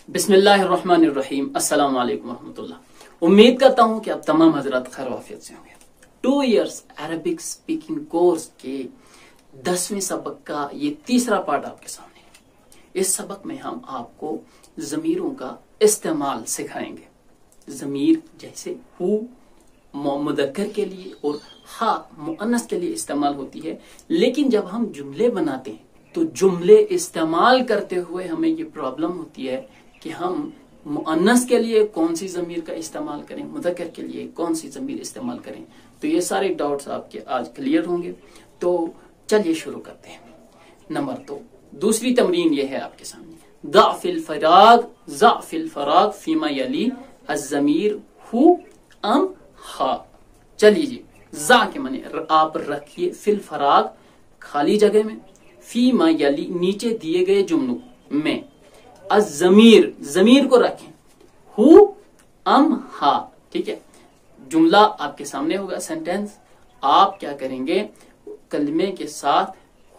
بسم اللہ الرحمن الرحیم، السلام علیکم ورحمۃ اللہ۔ امید کرتا ہوں کہ آپ تمام حضرات خیر وعافیت سے ہوں گے۔ 2 ایئرس عربک اسپیکنگ کورس کے 10ویں سبق کا یہ تیسرا پارٹ آپ کے سامنے ہے۔ اس سبق میں ہم آپ کو ضمیروں کا استعمال سکھائیں گے۔ ضمیر جیسے ہو مذکر کے لیے اور ہا مؤنث کے لیے استعمال ہوتی ہے، لیکن جب ہم جملے بناتے ہیں تو جملے استعمال کرتے ہوئے ہمیں یہ پرابلم ہوتی ہے کہ ہم مؤنث کے لیے کون سی ضمیر کا استعمال کریں، مذکر کے لیے کون سی ضمیر استعمال کریں۔ تو یہ سارے ڈاؤٹس آپ کے آج کلیئر ہوں گے۔ تو چلیے شروع کرتے ہیں۔ نمبر 2، دوسری تمرین یہ ہے آپ کے سامنے، ضع فی الفراغ فیما یلی الضمیر ہو ام ہا۔ چلیے جی، ضع کے معنی آپ رکھیے، فی الفراغ خالی جگہ میں، فیما یلی نیچے دیے گئے جملوں میں، الضمیر ضمیر کو رکھیں، ہو ام ہا۔ ٹھیک ہے، جملہ آپ کے سامنے ہوگا، سینٹینس۔ آپ کیا کریں گے، کلمے کے ساتھ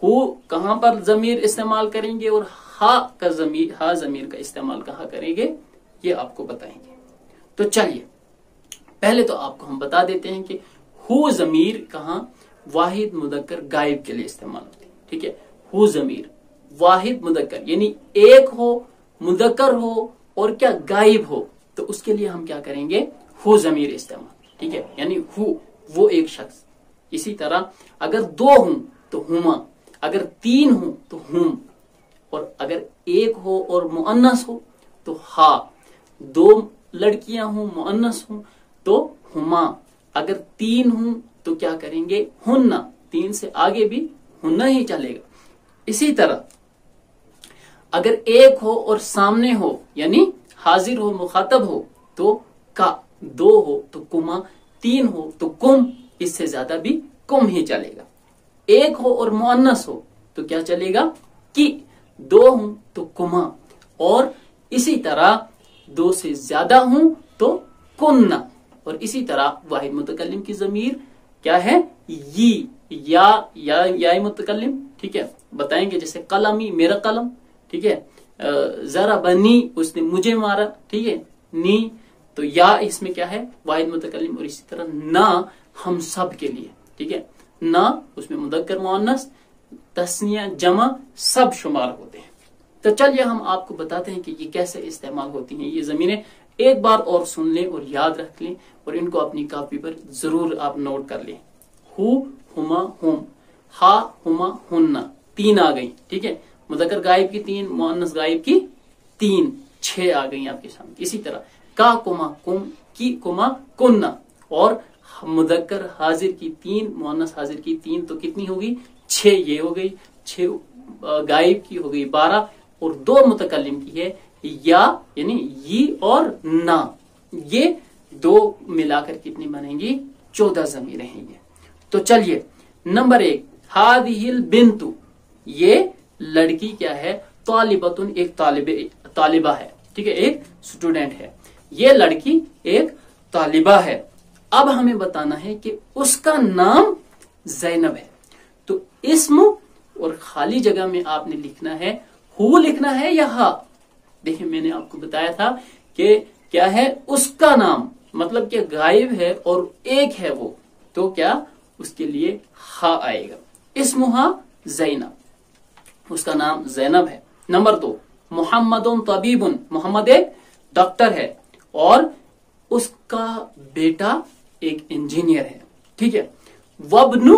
ہو کہاں پر ضمیر استعمال کریں گے اور ہا ضمیر کا استعمال کہاں کریں گے، یہ آپ کو بتائیں گے۔ تو چلیے پہلے تو آپ کو ہم بتا دیتے ہیں کہ ہو ضمیر کہاں واحد مذکر غائب کے لیے استعمال ہوتی ہے۔ ٹھیک ہے، ہو ضمیر واحد مذکر یعنی ایک ہو، مذکر ہو اور کیا غائب ہو، تو اس کے لیے ہم کیا کریں گے، ہو ضمیر استعمال۔ ٹھیک ہے، یعنی ہو وہ ایک شخص۔ اسی طرح اگر 2 ہوں تو ہما، اگر 3 ہوں تو ہم، اور اگر 1 ہو اور مؤنث ہو تو ہا، 2 لڑکیاں ہوں مؤنث ہوں تو ہما، اگر 3 ہوں تو کیا کریں گے، ہننا، 3 سے آگے بھی ہننا ہی چلے گا۔ اسی طرح اگر 1 ہو اور سامنے ہو یعنی حاضر ہو مخاطب ہو تو کا، 2 ہو تو کما، 3 ہو تو کم، اس سے زیادہ بھی کم ہی چلے گا۔ 1 ہو اور مؤنث ہو تو کیا چلے گا، کی، 2 ہوں تو کما، اور اسی طرح 2 سے زیادہ ہوں تو کننا، اور اسی طرح واحد متکلم کی ضمیر کیا ہے، یا متکلم۔ ٹھیک ہے، بتائیں گے جیسے قلمی، میرا قلم۔ ٹھیک ہے، ضربنی، اس نے مجھے مارا۔ ٹھیک ہے، نی، تو یا اس میں کیا ہے، واحد متکلم، اور اسی طرح نا ہم سب کے لیے۔ ٹھیک ہے، نا اس میں مذکر مؤنث تثنیہ جمع سب شمار ہوتے ہیں۔ تو چلیے ہم آپ کو بتاتے ہیں کہ یہ کیسے استعمال ہوتی ہیں یہ ضمیریں۔ ایک بار اور سن لیں اور یاد رکھ لیں، اور ان کو اپنی کاپی پر ضرور آپ نوٹ کر لیں۔ ہو، ہما، ہم، ہا، ہما، ہننا، 3 آ گئی۔ ٹھیک ہے، مذکر غائب کی 3، مؤنث غائب کی 3، 6 آ گئی آپ کے سامنے۔ اسی طرح کا، کما، کم، کی، کما، کننا، اور مذکر حاضر کی 3، مؤنث حاضر کی 3، تو کتنی ہوگی، 6 یہ ہو گئی، 6 غائب کی ہو گئی 12، اور 2 متکلم کی ہے، یا یعنی یہ اور نا، یہ 2 ملا کر کتنی بنیں گی، 14 ضمیریں ہیں یہ۔ تو چلیے نمبر 1، ہذہ البنت، یہ لڑکی کیا ہے، طالبۃ، ایک طالبہ ہے۔ ٹھیک ہے، ایک اسٹوڈنٹ ہے، یہ لڑکی ایک طالبہ ہے۔ اب ہمیں بتانا ہے کہ اس کا نام زینب ہے، تو اسم اور خالی جگہ میں آپ نے لکھنا ہے، ہو لکھنا ہے یا ہا۔ دیکھیں میں نے آپ کو بتایا تھا کہ کیا ہے، اس کا نام مطلب کہ غائب ہے اور ایک ہے وہ، تو کیا اس کے لیے ہا آئے گا، اسمہا زینب، اس کا نام زینب ہے۔ نمبر 2، محمد طبیب، محمد ایک ڈاکٹر ہے اور اس کا بیٹا ایک انجینئر ہے۔ ٹھیک ہے، وابن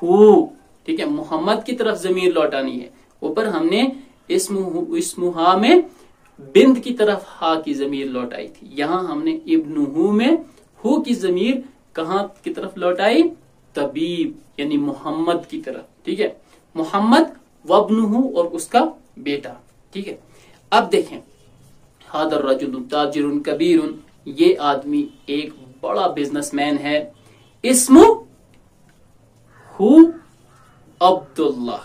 ہو، ٹھیک ہے، محمد کی طرف ضمیر لوٹانی ہے، اوپر ہم نے اسمہا میں بنت کی طرف ہا کی ضمیر لوٹائی تھی، یہاں ہم نے ابن ہو میں ہو کی ضمیر کہاں کی طرف لوٹائی، طبیب یعنی محمد کی طرف۔ ٹھیک ہے، محمد وابن ہو اور اس کا بیٹا۔ ٹھیک ہے، اب دیکھیں، ھذا الرجل تاجر کبیر، یہ آدمی ایک بڑا بزنس مین ہے، اسم ہو عبداللہ،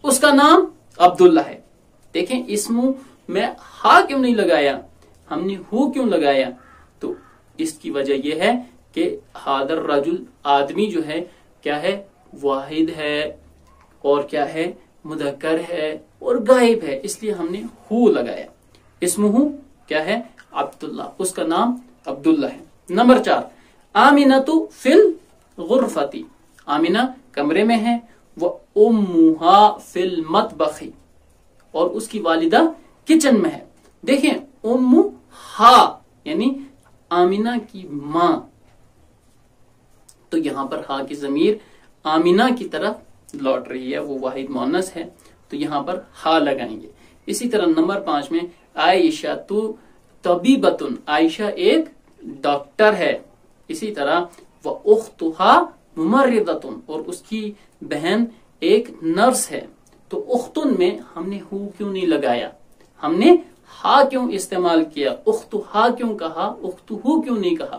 اس کا نام عبداللہ ہے۔ دیکھیں اسم میں ہا کیوں نہیں لگایا، ہم نے ہو کیوں لگایا، تو اس کی وجہ یہ ہے کہ ھذا الرجل آدمی جو ہے کیا ہے، واحد ہے اور کیا ہے، مذکر ہے اور غائب ہے، اس لیے ہم نے ہو لگایا۔ اسمہ کیا ہے؟ عبداللہ، اس کا نام عبداللہ ہے۔ نمبر 4 آمینۃ فی الغرفۃ، آمینہ کمرے میں ہے، وہ امہا فی المطبخ، اور اس کی والدہ کچن میں ہے۔ دیکھیں امہا یعنی آمینہ کی ماں، تو یہاں پر ہا کی ضمیر آمینہ کی طرف لوٹ رہی ہے، وہ واحد مؤنث ہے، تو یہاں پر ہا لگائیں گے۔ اسی طرح نمبر 5 میں عائشہ تو طبیبتن، عائشہ ایک ڈاکٹر ہے۔ اسی طرح وہ اختہا ممرضتن، اور اس کی بہن ایک نرس ہے۔ تو اختن میں ہم نے ہو کیوں نہیں لگایا، ہم نے ہا کیوں استعمال کیا، اختہا کیوں کہا، اختہو کیوں نہیں کہا؟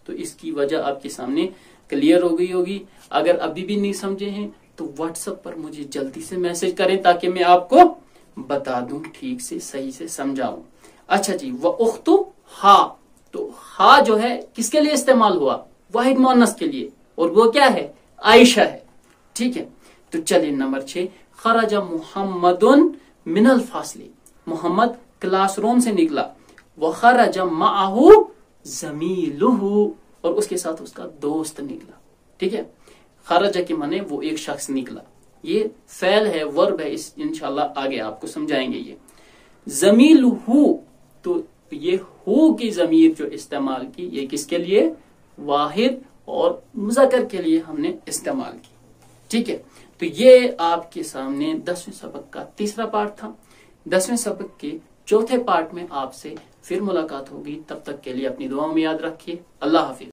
تو اس کی وجہ آپ کے سامنے کلیئر ہو گئی ہوگی۔ اگر ابھی بھی نہیں سمجھے ہیں تو واٹس ایپ پر مجھے جلدی سے میسج کریں تاکہ میں آپ کو بتا دوں، ٹھیک سے صحیح سے سمجھاؤں۔ اچھا جی، وہ اختو ہا، تو ہا جو ہے کس کے لیے استعمال ہوا؟ واحد مؤنث کے لیے، اور وہ کیا ہے؟ عائشہ ہے، ٹھیک ہے۔ تو چلیے نمبر 6 خرج محمد من الفاصل، محمد کلاس روم سے نکلا، وخرج معه زمیلہ، اور اس کے ساتھ اس کا دوست نکلا، ٹھیک ہے۔ خرج کے معنی وہ ایک شخص نکلا، یہ فعل ہے، ورب ہے، انشاءاللہ آگے آپ کو سمجھائیں گے۔ یہ زمیلہ، تو یہ ہو کی ضمیر جو استعمال کی، یہ کس کے لیے؟ واحد اور مذکر کے لیے ہم نے استعمال کی، ٹھیک ہے۔ تو یہ آپ کے سامنے 10ویں سبق کا تیسرا پارٹ تھا۔ 10ویں سبق کے چوتھے پارٹ میں آپ سے پھر ملاقات ہوگی، تب تک کے لیے اپنی دعاؤں میں یاد رکھیے۔ اللہ حافظ۔